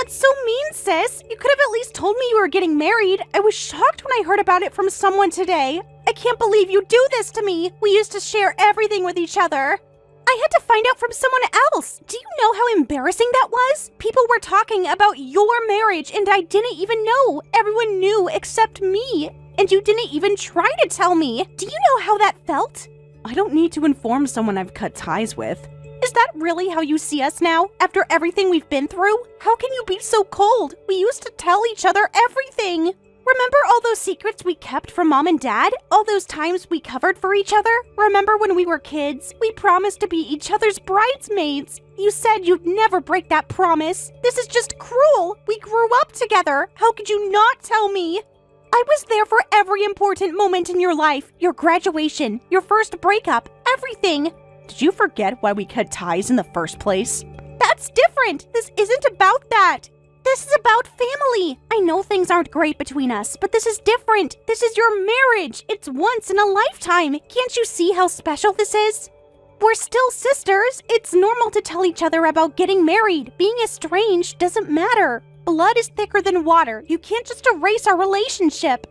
That's so mean, sis. You could have at least told me you were getting married. I was shocked when I heard about it from someone today. I can't believe you do this to me. We used to share everything with each other. I had to find out from someone else. Do you know how embarrassing that was? People were talking about your marriage and I didn't even know. Everyone knew except me. And you didn't even try to tell me. Do you know how that felt? I don't need to inform someone I've cut ties with. Is that really how you see us now, after everything we've been through? How can you be so cold? We used to tell each other everything. Remember all those secrets we kept from Mom and Dad? All those times we covered for each other? Remember when we were kids? We promised to be each other's bridesmaids. You said you'd never break that promise. This is just cruel. We grew up together. How could you not tell me? I was there for every important moment in your life. Your graduation, your first breakup, everything. Did you forget why we cut ties in the first place? That's different. This isn't about that. This is about family. I know things aren't great between us, but this is different. This is your marriage. It's once in a lifetime. Can't you see how special this is? We're still sisters. It's normal to tell each other about getting married. Being estranged doesn't matter. Blood is thicker than water. You can't just erase our relationship.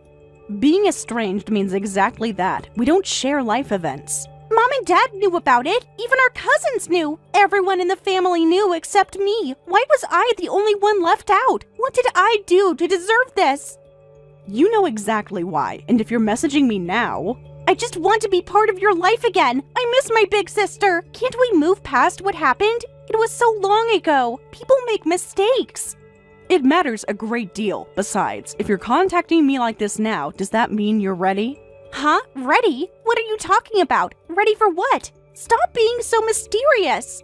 Being estranged means exactly that. We don't share life events. Mom and Dad knew about it. Even our cousins knew. Everyone in the family knew except me. Why was I the only one left out? What did I do to deserve this? You know exactly why, and if you're messaging me now... I just want to be part of your life again. I miss my big sister. Can't we move past what happened? It was so long ago. People make mistakes. It matters a great deal. Besides, if you're contacting me like this now, does that mean you're ready? Huh? Ready? What are you talking about? Ready for what? Stop being so mysterious.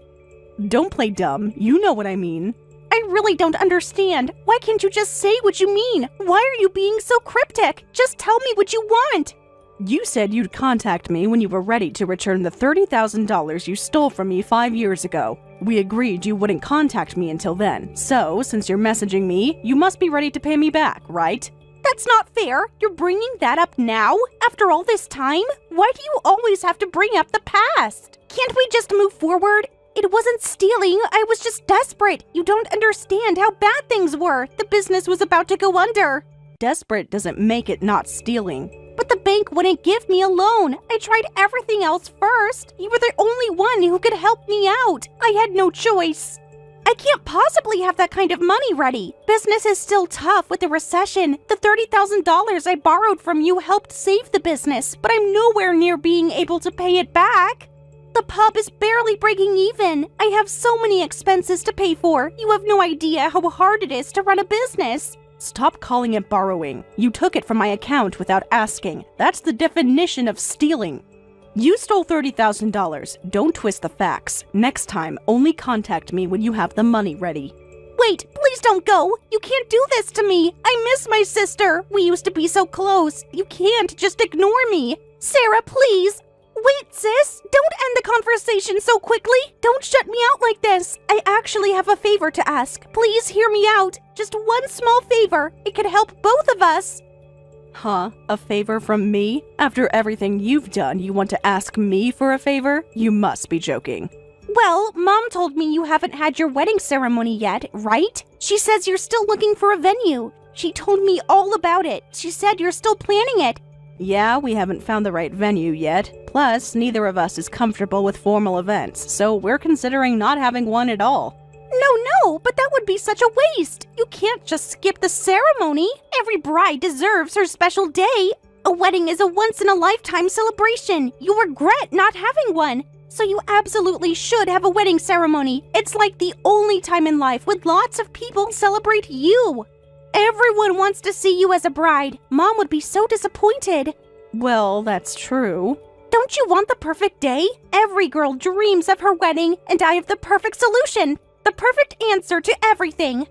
Don't play dumb. You know what I mean. I really don't understand. Why can't you just say what you mean? Why are you being so cryptic? Just tell me what you want. You said you'd contact me when you were ready to return the $30,000 you stole from me 5 years ago. We agreed you wouldn't contact me until then. So, since you're messaging me, you must be ready to pay me back, right? That's not fair. You're bringing that up now? After all this time? Why do you always have to bring up the past? Can't we just move forward? It wasn't stealing. I was just desperate. You don't understand how bad things were. The business was about to go under. Desperate doesn't make it not stealing. But the bank wouldn't give me a loan. I tried everything else first. You were the only one who could help me out. I had no choice. I can't possibly have that kind of money ready. Business is still tough with the recession. The $30,000 I borrowed from you helped save the business, but I'm nowhere near being able to pay it back. The pub is barely breaking even. I have so many expenses to pay for. You have no idea how hard it is to run a business. Stop calling it borrowing. You took it from my account without asking. That's the definition of stealing. You stole $30,000. Don't twist the facts. Next time, only contact me when you have the money ready. Wait, please don't go. You can't do this to me. I miss my sister. We used to be so close. You can't just ignore me. Sarah, please. Wait, sis. Don't end the conversation so quickly. Don't shut me out like this. I actually have a favor to ask. Please hear me out. Just one small favor. It could help both of us. Huh? A favor from me? After everything you've done, you want to ask me for a favor? You must be joking. Well, Mom told me you haven't had your wedding ceremony yet, right? She says you're still looking for a venue. She told me all about it. She said you're still planning it. Yeah, we haven't found the right venue yet. Plus, neither of us is comfortable with formal events, so we're considering not having one at all. No, but that would be such a waste. You can't just skip the ceremony. Every bride deserves her special day. A wedding is a once-in-a-lifetime celebration. You regret not having one. So you absolutely should have a wedding ceremony. It's like the only time in life when lots of people celebrate you. Everyone wants to see you as a bride. Mom would be so disappointed. Well, that's true. Don't you want the perfect day? Every girl dreams of her wedding, and I have the perfect solution. The perfect answer to everything.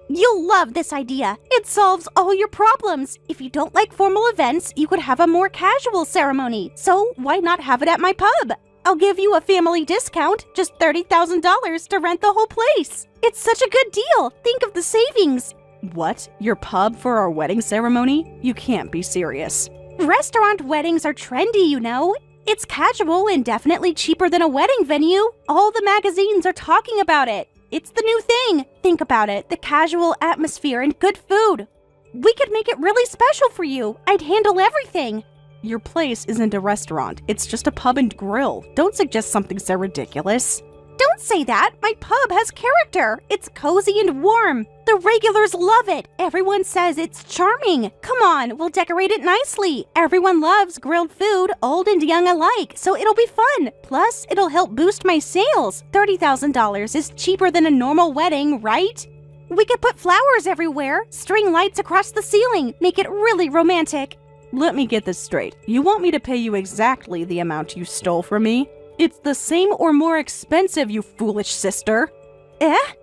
You'll love this idea. It solves all your problems. If you don't like formal events, you could have a more casual ceremony. So why not have it at my pub? I'll give you a family discount, just $30,000 to rent the whole place. It's such a good deal. Think of the savings. What? Your pub for our wedding ceremony? You can't be serious. Restaurant weddings are trendy, you know. It's casual and definitely cheaper than a wedding venue. All the magazines are talking about it. It's the new thing. Think about it. The casual atmosphere and good food. We could make it really special for you. I'd handle everything. Your place isn't a restaurant. It's just a pub and grill. Don't suggest something so ridiculous. Don't say that. My pub has character. It's cozy and warm. The regulars love it. Everyone says it's charming. Come on, we'll decorate it nicely. Everyone loves grilled food, old and young alike, so it'll be fun. Plus, it'll help boost my sales. $30,000 is cheaper than a normal wedding, right? We could put flowers everywhere, string lights across the ceiling, make it really romantic. Let me get this straight. You want me to pay you exactly the amount you stole from me? It's the same or more expensive, you foolish sister.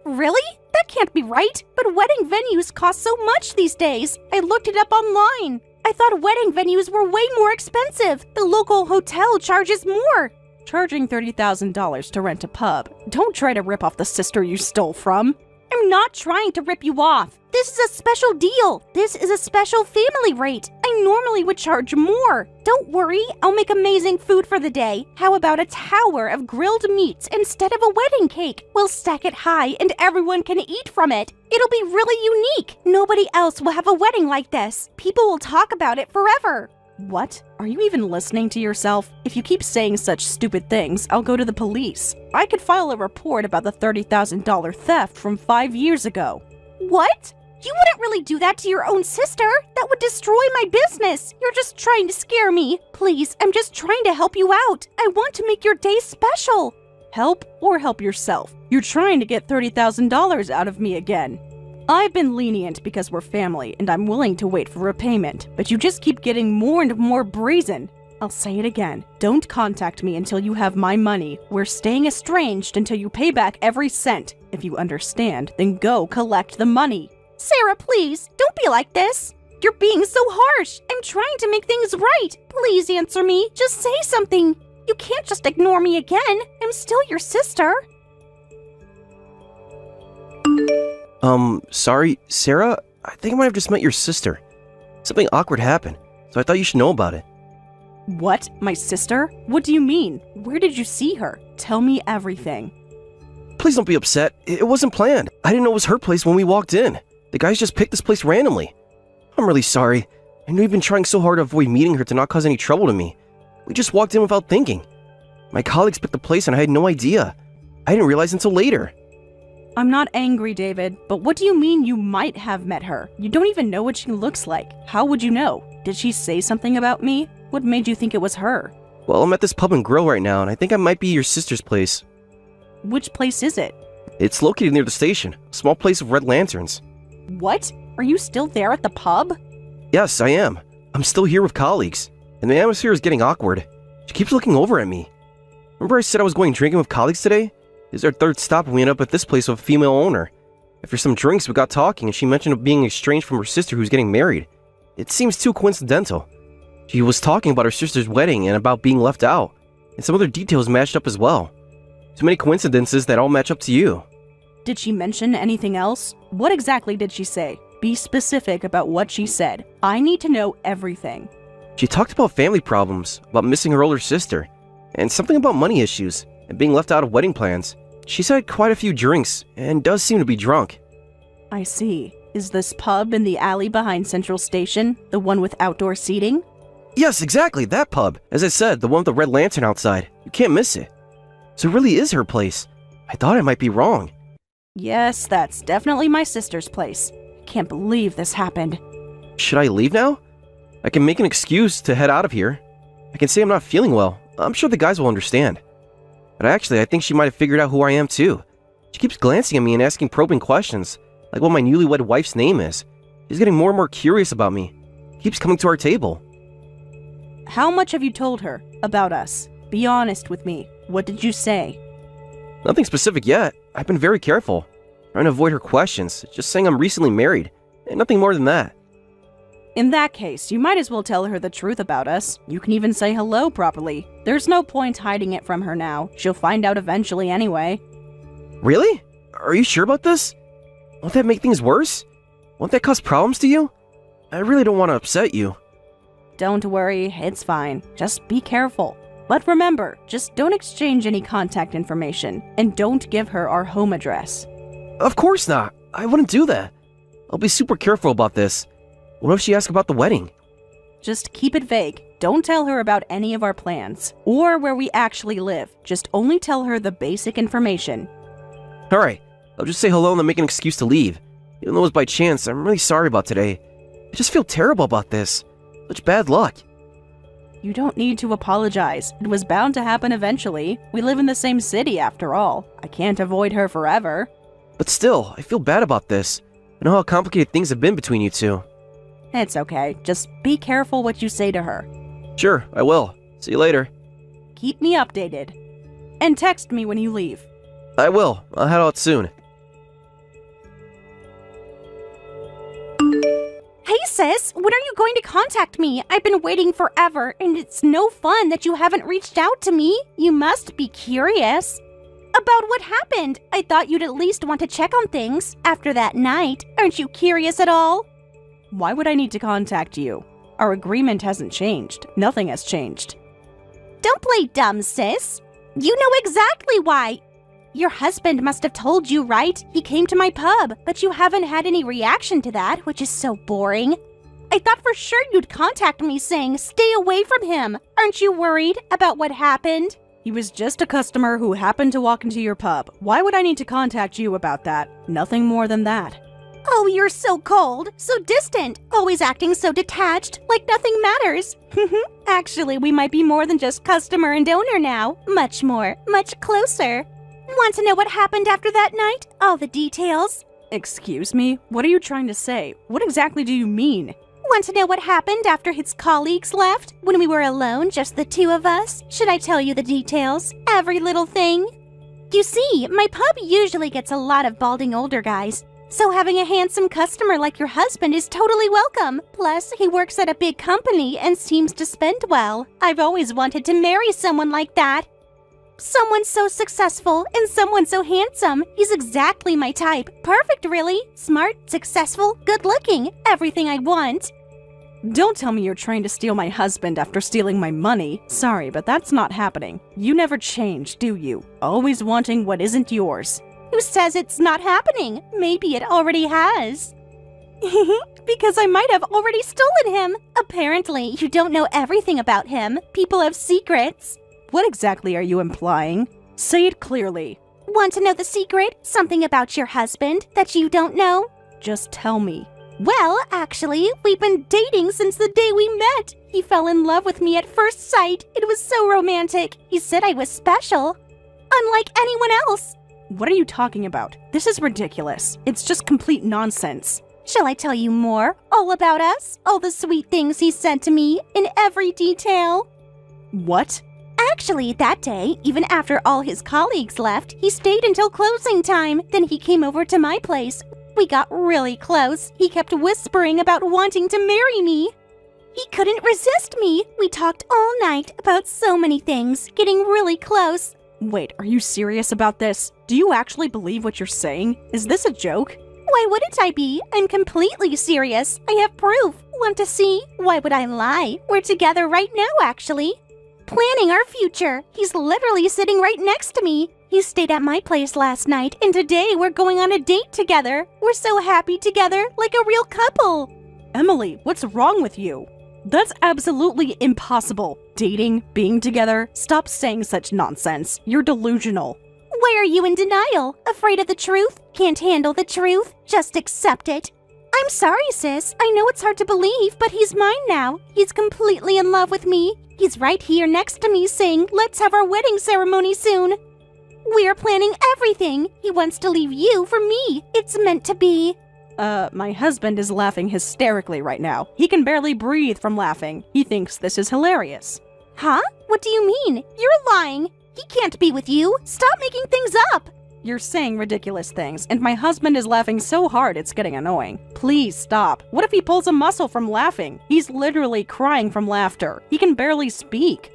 Really? That can't be right. But wedding venues cost so much these days. I looked it up online. I thought wedding venues were way more expensive. The local hotel charges more. Charging $30,000 to rent a pub. Don't try to rip off the sister you stole from. I'm not trying to rip you off. This is a special deal. This is a special family rate. I normally would charge more. Don't worry, I'll make amazing food for the day. How about a tower of grilled meats instead of a wedding cake? We'll stack it high and everyone can eat from it. It'll be really unique. Nobody else will have a wedding like this. People will talk about it forever. What? Are you even listening to yourself? If you keep saying such stupid things, I'll go to the police. I could file a report about the $30,000 theft from 5 years ago. What? You wouldn't really do that to your own sister. That would destroy my business. You're just trying to scare me. Please, I'm just trying to help you out. I want to make your day special. Help or help yourself? You're trying to get $30,000 out of me again. I've been lenient because we're family and I'm willing to wait for repayment, but you just keep getting more and more brazen. I'll say it again. Don't contact me until you have my money. We're staying estranged until you pay back every cent. If you understand, then go collect the money. Sarah, please, don't be like this. You're being so harsh. I'm trying to make things right. Please answer me. Just say something. You can't just ignore me again. I'm still your sister. Sorry, Sarah? I think I might have just met your sister. Something awkward happened, so I thought you should know about it. What? My sister? What do you mean? Where did you see her? Tell me everything. Please don't be upset. It wasn't planned. I didn't know it was her place when we walked in. The guys just picked this place randomly. I'm really sorry. I know you've been trying so hard to avoid meeting her to not cause any trouble to me. We just walked in without thinking. My colleagues picked the place and I had no idea. I didn't realize until later. I'm not angry, David, but what do you mean you might have met her? You don't even know what she looks like. How would you know? Did she say something about me? What made you think it was her? Well, I'm at this pub and grill right now, and I think I might be your sister's place. Which place is it? It's located near the station, a small place of red lanterns. What? Are you still there at the pub? Yes, I am. I'm still here with colleagues, and the atmosphere is getting awkward. She keeps looking over at me. Remember I said I was going drinking with colleagues today? This is our third stop and we end up at this place with a female owner. After some drinks, we got talking and she mentioned being estranged from her sister who's getting married. It seems too coincidental. She was talking about her sister's wedding and about being left out, and some other details matched up as well. Too many coincidences that all match up to you. Did she mention anything else? What exactly did she say? Be specific about what she said. I need to know everything. She talked about family problems, about missing her older sister, and something about money issues and being left out of wedding plans. She's had quite a few drinks and does seem to be drunk. I see. Is this pub in the alley behind Central Station, the one with outdoor seating? Yes, exactly, that pub. As I said, the one with the red lantern outside. You can't miss it. So it really is her place. I thought I might be wrong. Yes, that's definitely my sister's place. Can't believe this happened. Should I leave now? I can make an excuse to head out of here. I can say I'm not feeling well. I'm sure the guys will understand. But actually, I think she might have figured out who I am too. She keeps glancing at me and asking probing questions, like what my newlywed wife's name is. She's getting more and more curious about me. Keeps coming to our table. How much have you told her about us? Be honest with me. What did you say? Nothing specific yet. I've been very careful, trying to avoid her questions, just saying I'm recently married, and nothing more than that. In that case, you might as well tell her the truth about us. You can even say hello properly. There's no point hiding it from her now. She'll find out eventually anyway. Really? Are you sure about this? Won't that make things worse? Won't that cause problems to you? I really don't want to upset you. Don't worry, it's fine. Just be careful. But remember, just don't exchange any contact information, and don't give her our home address. Of course not. I wouldn't do that. I'll be super careful about this. What if she asks about the wedding? Just keep it vague. Don't tell her about any of our plans or where we actually live. Just only tell her the basic information. Alright, I'll just say hello and then make an excuse to leave. Even though it was by chance, I'm really sorry about today. I just feel terrible about this. Such bad luck. You don't need to apologize. It was bound to happen eventually. We live in the same city after all. I can't avoid her forever. But still, I feel bad about this. I know how complicated things have been between you two. It's okay. Just be careful what you say to her. Sure, I will. See you later. Keep me updated. And text me when you leave. I will. I'll head out soon. Hey sis, when are you going to contact me? I've been waiting forever, and it's no fun that you haven't reached out to me. You must be curious. About what happened? I thought you'd at least want to check on things after that night. Aren't you curious at all? Why would I need to contact you? Our agreement hasn't changed. Nothing has changed. Don't play dumb, sis. You know exactly why. Your husband must have told you, right? He came to my pub, but you haven't had any reaction to that, which is so boring. I thought for sure you'd contact me saying, stay away from him. Aren't you worried about what happened? He was just a customer who happened to walk into your pub. Why would I need to contact you about that? Nothing more than that. Oh, you're so cold, so distant, always acting so detached, like nothing matters. Actually, we might be more than just customer and owner now. Much more, much closer. Want to know what happened after that night? All the details? Excuse me? What are you trying to say? What exactly do you mean? Want to know what happened after his colleagues left? When we were alone, just the two of us? Should I tell you the details? Every little thing? You see, my pub usually gets a lot of balding older guys. So having a handsome customer like your husband is totally welcome. Plus, he works at a big company and seems to spend well. I've always wanted to marry someone like that. Someone so successful and someone so handsome. He's exactly my type. Perfect, really. Smart, successful, good-looking. Everything I want. Don't tell me you're trying to steal my husband after stealing my money. Sorry, but that's not happening. You never change, do you? Always wanting what isn't yours. Who says it's not happening? Maybe it already has. Because I might have already stolen him. Apparently, you don't know everything about him. People have secrets. What exactly are you implying? Say it clearly. Want to know the secret? Something about your husband that you don't know? Just tell me. Well, actually, we've been dating since the day we met. He fell in love with me at first sight. It was so romantic. He said I was special. Unlike anyone else. What are you talking about? This is ridiculous. It's just complete nonsense. Shall I tell you more? All about us? All the sweet things he said to me in every detail? What? Actually, that day, even after all his colleagues left, he stayed until closing time. Then he came over to my place. We got really close. He kept whispering about wanting to marry me. He couldn't resist me. We talked all night about so many things, getting really close. Wait, are you serious about this? Do you actually believe what you're saying? Is this a joke? Why wouldn't I be? I'm completely serious. I have proof. Want to see? Why would I lie? We're together right now, actually. Planning our future. He's literally sitting right next to me. He stayed at my place last night, and today we're going on a date together. We're so happy together, like a real couple. Emily, what's wrong with you? That's absolutely impossible. Dating, being together, stop saying such nonsense. You're delusional. Why are you in denial? Afraid of the truth? Can't handle the truth? Just accept it. I'm sorry, sis. I know it's hard to believe, but he's mine now. He's completely in love with me. He's right here next to me saying, let's have our wedding ceremony soon. We're planning everything. He wants to leave you for me. It's meant to be. My husband is laughing hysterically right now. He can barely breathe from laughing. He thinks this is hilarious. Huh? What do you mean? You're lying. He can't be with you. Stop making things up. You're saying ridiculous things, and my husband is laughing so hard it's getting annoying. Please stop. What if he pulls a muscle from laughing? He's literally crying from laughter. He can barely speak.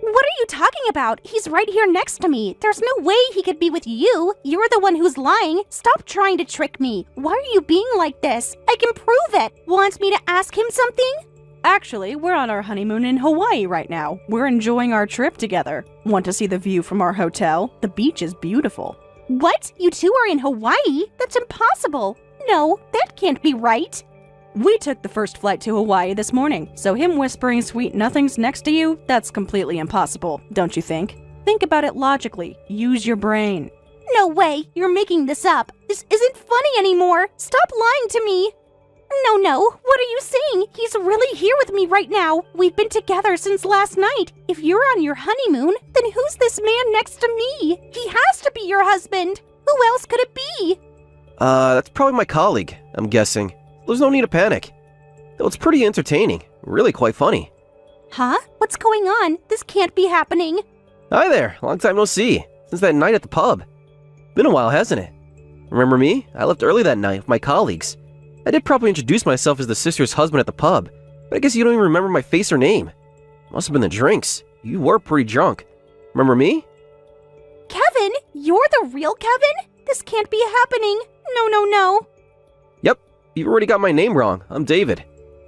What are you talking about? He's right here next to me. There's no way he could be with you. You're the one who's lying. Stop trying to trick me. Why are you being like this? I can prove it. Want me to ask him something? Actually, we're on our honeymoon in Hawaii right now. We're enjoying our trip together. Want to see the view from our hotel? The beach is beautiful. What? You two are in Hawaii? That's impossible. No, that can't be right. We took the first flight to Hawaii this morning, so him whispering sweet nothings next to you, that's completely impossible, don't you think? Think about it logically. Use your brain. No way, you're making this up. This isn't funny anymore. Stop lying to me. No, what are you saying? He's really here with me right now. We've been together since last night. If you're on your honeymoon, then who's this man next to me? He has to be your husband. Who else could it be? That's probably my colleague, I'm guessing. There's no need to panic. Though it's pretty entertaining, really quite funny. Huh? What's going on? This can't be happening. Hi there, long time no see. Since that night at the pub. Been a while, hasn't it? Remember me? I left early that night with my colleagues. I did probably introduce myself as the sister's husband at the pub, but I guess you don't even remember my face or name. Must have been the drinks. You were pretty drunk. Remember me? Kevin? You're the real Kevin? This can't be happening. No. Yep, you've already got my name wrong. I'm David.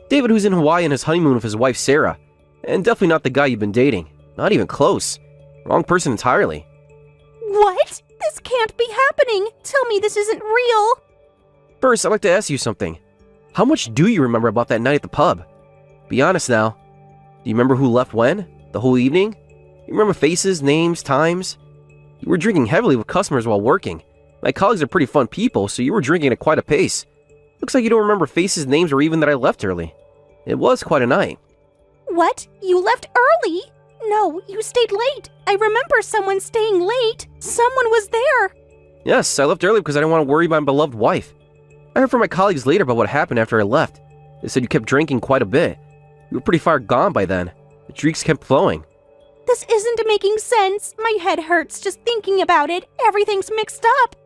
David who's in Hawaii on his honeymoon with his wife Sarah. And definitely not the guy you've been dating. Not even close. Wrong person entirely. What? This can't be happening. Tell me this isn't real. First, I'd like to ask you something. How much do you remember about that night at the pub? Be honest now. Do you remember who left when? The whole evening? You remember faces, names, times? You were drinking heavily with customers while working. My colleagues are pretty fun people, so you were drinking at quite a pace. Looks like you don't remember faces, names, or even that I left early. It was quite a night. What? You left early? No, you stayed late. I remember someone staying late. Someone was there. Yes, I left early because I didn't want to worry my beloved wife. I heard from my colleagues later about what happened after I left. They said you kept drinking quite a bit. You were pretty far gone by then. The drinks kept flowing. This isn't making sense. My head hurts just thinking about it. Everything's mixed up.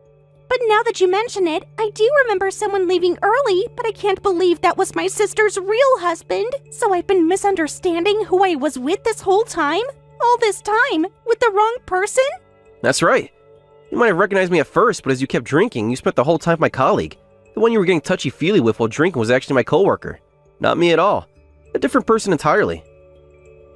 But now that you mention it, I do remember someone leaving early, but I can't believe that was my sister's real husband. So I've been misunderstanding who I was with this whole time? All this time? With the wrong person? That's right. You might have recognized me at first, but as you kept drinking, you spent the whole time with my colleague. The one you were getting touchy-feely with while drinking was actually my coworker. Not me at all. A different person entirely.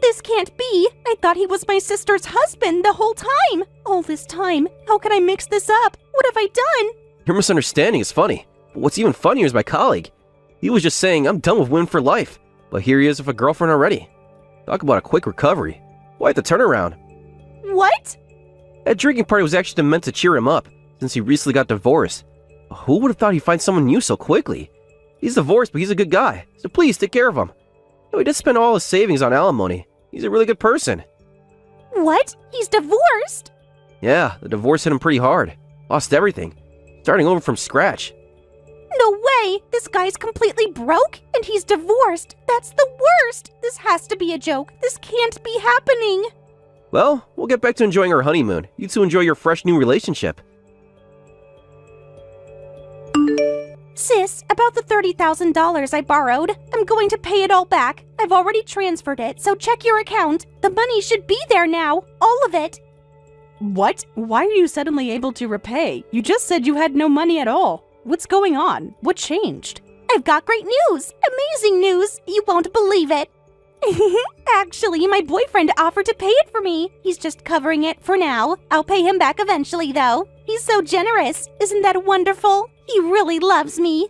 This can't be. I thought he was my sister's husband the whole time. All this time. How can I mix this up? What have I done? Your misunderstanding is funny. But what's even funnier is my colleague. He was just saying, I'm done with women for life. But here he is with a girlfriend already. Talk about a quick recovery. Quite the turnaround. What? That drinking party was actually meant to cheer him up, since he recently got divorced. Who would have thought he'd find someone new so quickly? He's divorced, but he's a good guy, so please take care of him. He did spend all his savings on alimony. He's a really good person. What? He's divorced? Yeah, the divorce hit him pretty hard. Lost everything. Starting over from scratch. No way! This guy's completely broke and he's divorced. That's the worst! This has to be a joke. This can't be happening. Well, we'll get back to enjoying our honeymoon. You two enjoy your fresh new relationship. Sis, about the $30,000 I borrowed, I'm going to pay it all back. I've already transferred it, so check your account. The money should be there now. All of it. What? Why are you suddenly able to repay? You just said you had no money at all. What's going on? What changed? I've got great news! Amazing news! You won't believe it. Actually, my boyfriend offered to pay it for me. He's just covering it for now. I'll pay him back eventually, though. He's so generous. Isn't that wonderful? He really loves me.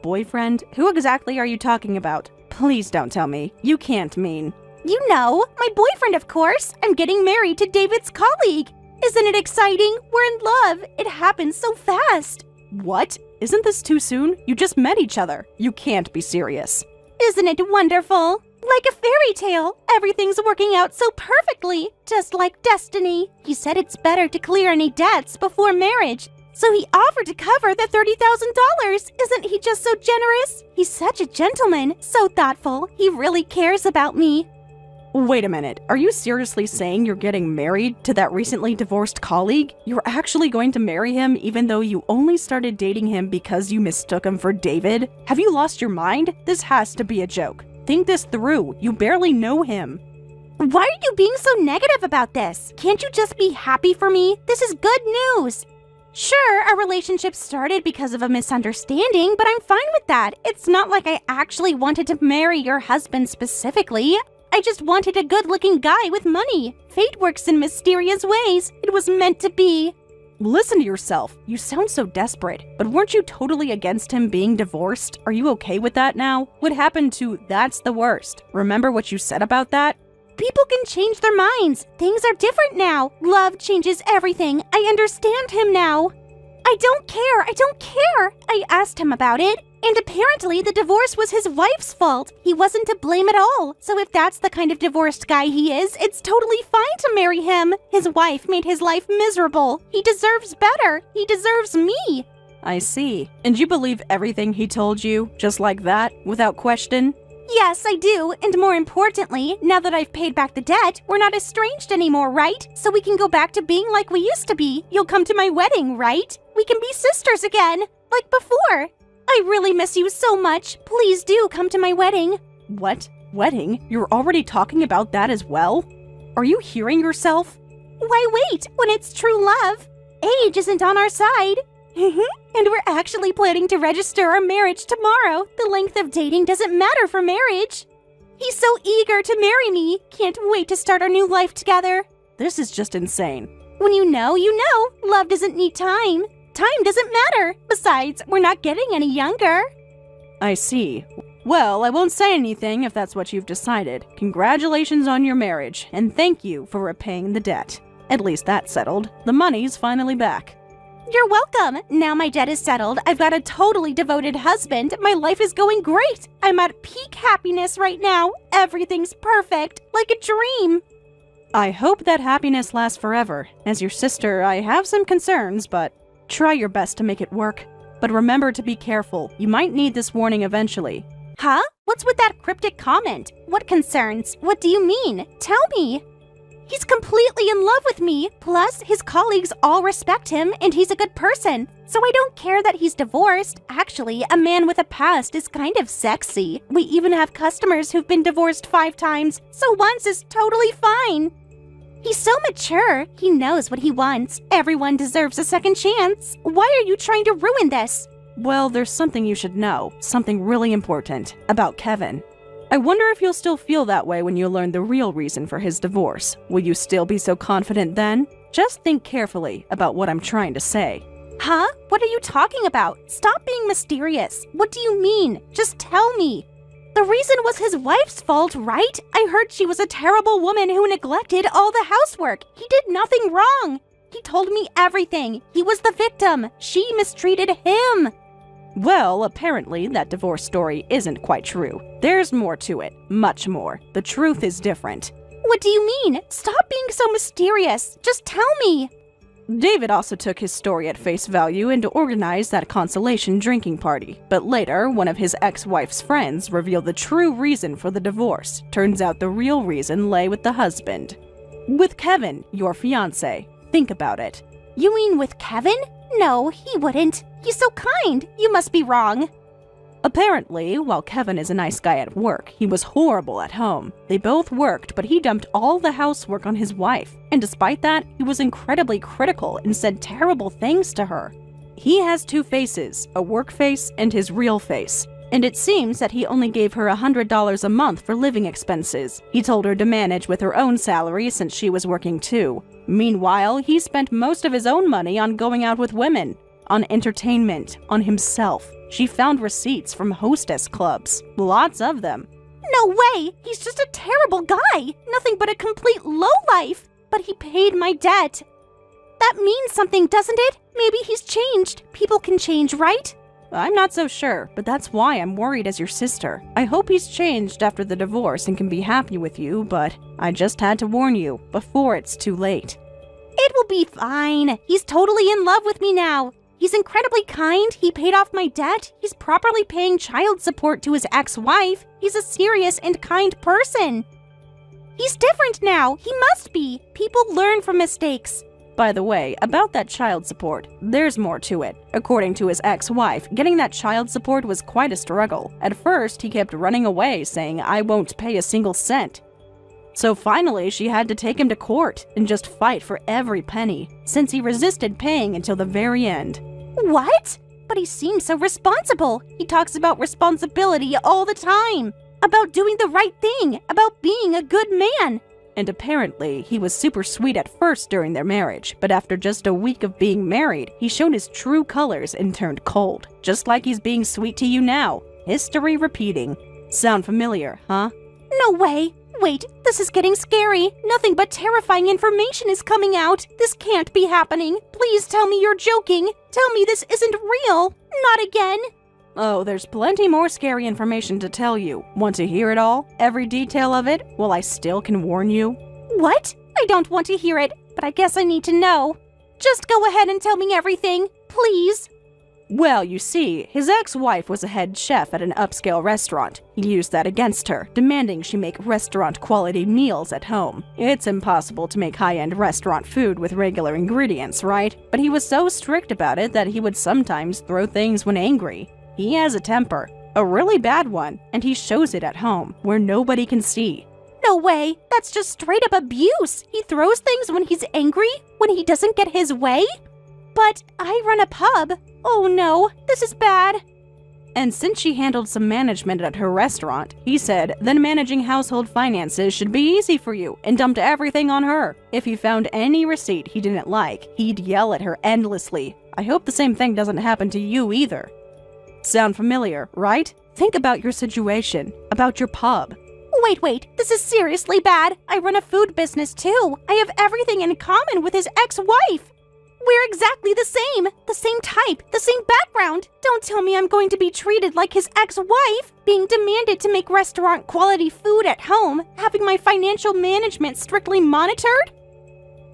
Boyfriend? Who exactly are you talking about? Please don't tell me. You can't mean... You know, my boyfriend, of course. I'm getting married to David's colleague. Isn't it exciting? We're in love. It happened so fast. What? Isn't this too soon? You just met each other. You can't be serious. Isn't it wonderful? Like a fairy tale. Everything's working out so perfectly. Just like destiny. He said it's better to clear any debts before marriage. So he offered to cover the $30,000. Isn't he just so generous? He's such a gentleman. So thoughtful. He really cares about me. Wait a minute. Are you seriously saying you're getting married to that recently divorced colleague? You're actually going to marry him even though you only started dating him because you mistook him for David? Have you lost your mind? This has to be a joke. Think this through. You barely know him. Why are you being so negative about this? Can't you just be happy for me? This is good news. Sure, our relationship started because of a misunderstanding, but I'm fine with that. It's not like I actually wanted to marry your husband specifically. I just wanted a good-looking guy with money. Fate works in mysterious ways. It was meant to be. Listen to yourself. You sound so desperate. But weren't you totally against him being divorced? Are you okay with that now? What happened to that's the worst? Remember what you said about that? People can change their minds. Things are different now. Love changes everything. I understand him now. I don't care. I asked him about it. And apparently the divorce was his wife's fault. He wasn't to blame at all. So if that's the kind of divorced guy he is, it's totally fine to marry him. His wife made his life miserable. He deserves better. He deserves me. I see. And you believe everything he told you, just like that, without question? Yes, I do. And more importantly, now that I've paid back the debt, we're not estranged anymore, right? So we can go back to being like we used to be. You'll come to my wedding, right? We can be sisters again, like before. I really miss you so much. Please do come to my wedding. What? Wedding? You're already talking about that as well? Are you hearing yourself? Why wait, when it's true love? Age isn't on our side. And we're actually planning to register our marriage tomorrow. The length of dating doesn't matter for marriage. He's so eager to marry me. Can't wait to start our new life together. This is just insane. When you know, you know. Love doesn't need time. Time doesn't matter. Besides, we're not getting any younger. I see. Well, I won't say anything if that's what you've decided. Congratulations on your marriage, and thank you for repaying the debt. At least that's settled. The money's finally back. You're welcome. Now my debt is settled. I've got a totally devoted husband. My life is going great. I'm at peak happiness right now. Everything's perfect, like a dream. I hope that happiness lasts forever. As your sister, I have some concerns, but try your best to make it work. But remember to be careful. You might need this warning eventually. Huh? What's with that cryptic comment? What concerns? What do you mean? Tell me. He's completely in love with me. Plus, his colleagues all respect him, and he's a good person. So I don't care that he's divorced. Actually, a man with a past is kind of sexy. We even have customers who've been divorced 5 times, so once is totally fine. He's so mature. He knows what he wants. Everyone deserves a second chance. Why are you trying to ruin this? Well, there's something you should know. Something really important about Kevin. I wonder if you'll still feel that way when you learn the real reason for his divorce. Will you still be so confident then? Just think carefully about what I'm trying to say. Huh? What are you talking about? Stop being mysterious. What do you mean? Just tell me. The reason was his wife's fault, right? I heard she was a terrible woman who neglected all the housework. He did nothing wrong. He told me everything. He was the victim. She mistreated him. Well, apparently that divorce story isn't quite true. There's more to it. Much more. The truth is different. What do you mean? Stop being so mysterious. Just tell me. David also took his story at face value and organized that consolation drinking party. But later, one of his ex-wife's friends revealed the true reason for the divorce. Turns out the real reason lay with the husband. With Kevin, your fiancé. Think about it. You mean with Kevin? No, he wouldn't. He's so kind. You must be wrong. Apparently, while Kevin is a nice guy at work, he was horrible at home. They both worked, but he dumped all the housework on his wife. And despite that, he was incredibly critical and said terrible things to her. He has 2 faces, a work face and his real face. And it seems that he only gave her $100 a month for living expenses. He told her to manage with her own salary since she was working too. Meanwhile, he spent most of his own money on going out with women, on entertainment, on himself. She found receipts from hostess clubs. Lots of them. No way! He's just a terrible guy! Nothing but a complete lowlife! But he paid my debt. That means something, doesn't it? Maybe he's changed. People can change, right? I'm not so sure, but that's why I'm worried as your sister. I hope he's changed after the divorce and can be happy with you, but I just had to warn you before it's too late. It will be fine. He's totally in love with me now. He's incredibly kind. He paid off my debt. He's properly paying child support to his ex-wife. He's a serious and kind person. He's different now. He must be. People learn from mistakes. By the way, about that child support, there's more to it. According to his ex-wife, getting that child support was quite a struggle. At first, he kept running away, saying, "I won't pay a single cent." So finally, she had to take him to court and just fight for every penny, since he resisted paying until the very end. What? But he seems so responsible. He talks about responsibility all the time. About doing the right thing. About being a good man. And apparently, he was super sweet at first during their marriage, but after just a week of being married, he showed his true colors and turned cold, just like he's being sweet to you now. History repeating. Sound familiar, huh? No way! Wait, this is getting scary. Nothing but terrifying information is coming out. This can't be happening. Please tell me you're joking. Tell me this isn't real. Not again. Oh, there's plenty more scary information to tell you. Want to hear it all? Every detail of it? Well, I still can warn you. What? I don't want to hear it, but I guess I need to know. Just go ahead and tell me everything, please. Well, you see, his ex-wife was a head chef at an upscale restaurant. He used that against her, demanding she make restaurant-quality meals at home. It's impossible to make high-end restaurant food with regular ingredients, right? But he was so strict about it that he would sometimes throw things when angry. He has a temper, a really bad one, and he shows it at home, where nobody can see. No way! That's just straight-up abuse! He throws things when he's angry? When he doesn't get his way? But I run a pub. Oh no, this is bad. And since she handled some management at her restaurant, he said, then managing household finances should be easy for you and dumped everything on her. If he found any receipt he didn't like, he'd yell at her endlessly. I hope the same thing doesn't happen to you either. Sound familiar, right? Think about your situation, about your pub. Wait, this is seriously bad. I run a food business too. I have everything in common with his ex-wife. We're exactly the same type, the same background. Don't tell me I'm going to be treated like his ex-wife, being demanded to make restaurant-quality food at home, having my financial management strictly monitored.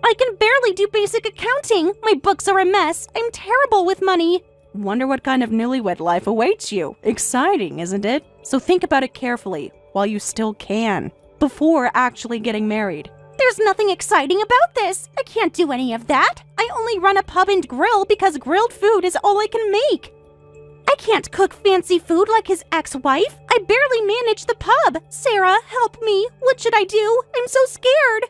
I can barely do basic accounting. My books are a mess. I'm terrible with money. Wonder what kind of newlywed life awaits you. Exciting, isn't it? So think about it carefully, while you still can, before actually getting married. There's nothing exciting about this. I can't do any of that. I only run a pub and grill because grilled food is all I can make. I can't cook fancy food like his ex-wife. I barely manage the pub. Sarah, help me. What should I do? I'm so scared.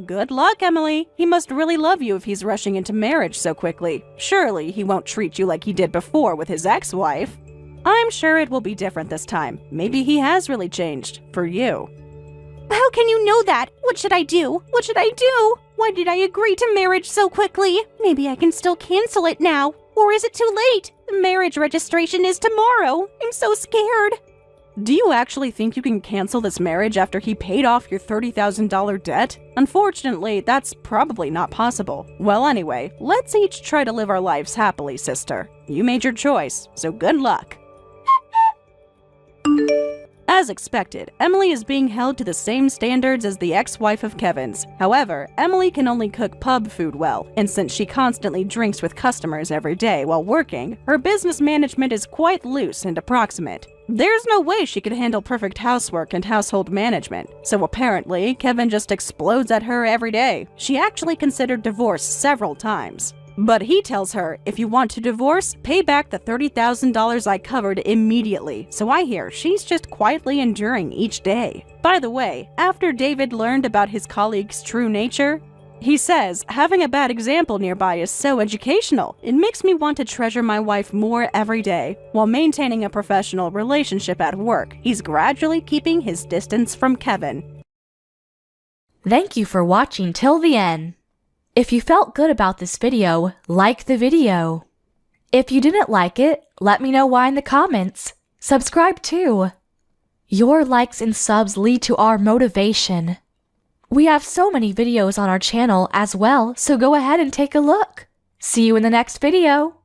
Good luck, Emily. He must really love you if he's rushing into marriage so quickly. Surely he won't treat you like he did before with his ex-wife. I'm sure it will be different this time. Maybe he has really changed. For you. How can you know that? What should I do? What should I do? Why did I agree to marriage so quickly? Maybe I can still cancel it now. Or is it too late? The marriage registration is tomorrow. I'm so scared. Do you actually think you can cancel this marriage after he paid off your $30,000 debt? Unfortunately, that's probably not possible. Well, anyway, let's each try to live our lives happily, sister. You made your choice, so good luck. As expected, Emily is being held to the same standards as the ex-wife of Kevin's. However, Emily can only cook pub food well, and since she constantly drinks with customers every day while working, her business management is quite loose and approximate. There's no way she could handle perfect housework and household management, so apparently, Kevin just explodes at her every day. She actually considered divorce several times. But he tells her, if you want to divorce, pay back the $30,000 I covered immediately. So I hear she's just quietly enduring each day. By the way, after David learned about his colleague's true nature, he says, having a bad example nearby is so educational. It makes me want to treasure my wife more every day. While maintaining a professional relationship at work, he's gradually keeping his distance from Kevin. Thank you for watching till the end. If you felt good about this video, like the video. If you didn't like it, let me know why in the comments. Subscribe too. Your likes and subs lead to our motivation. We have so many videos on our channel as well, so go ahead and take a look. See you in the next video.